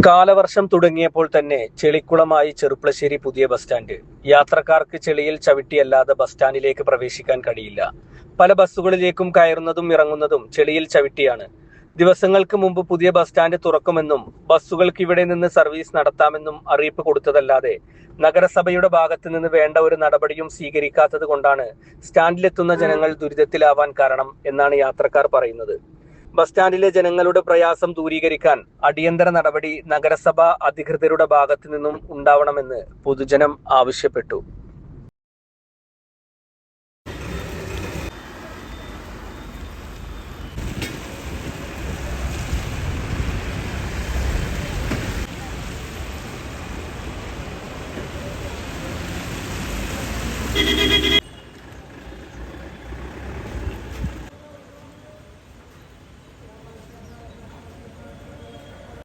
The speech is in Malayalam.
കാലവർഷം തുടങ്ങിയപ്പോൾ തന്നെ ചെളിക്കുളമായി ചെറുപ്പളശ്ശേരി പുതിയ ബസ് സ്റ്റാൻഡ്. യാത്രക്കാർക്ക് ചെളിയിൽ ചവിട്ടിയല്ലാതെ ബസ് സ്റ്റാൻഡിലേക്ക് പ്രവേശിക്കാൻ കഴിയില്ല. പല ബസ്സുകളിലേക്കും കയറുന്നതും ഇറങ്ങുന്നതും ചെളിയിൽ ചവിട്ടിയാണ്. ദിവസങ്ങൾക്ക് മുമ്പ് പുതിയ ബസ് സ്റ്റാൻഡ് തുറക്കുമെന്നും ബസ്സുകൾക്ക് ഇവിടെ നിന്ന് സർവീസ് നടത്താമെന്നും അറിയിപ്പ് കൊടുത്തതല്ലാതെ നഗരസഭയുടെ ഭാഗത്ത് നിന്ന് വേണ്ട ഒരു നടപടിയും സ്വീകരിക്കാത്തത് കൊണ്ടാണ് സ്റ്റാൻഡിലെത്തുന്ന ജനങ്ങൾ ദുരിതത്തിലാവാൻ കാരണം എന്നാണ് യാത്രക്കാർ പറയുന്നത്. ബസ് സ്റ്റാൻഡിലെ ജനങ്ങളുടെ പ്രയാസം ദൂരീകരിക്കാൻ അടിയന്തര നടപടി നഗരസഭ അധികൃതരുടെ ഭാഗത്തു നിന്നും ഉണ്ടാവണമെന്ന് പൊതുജനം ആവശ്യപ്പെട്ടു.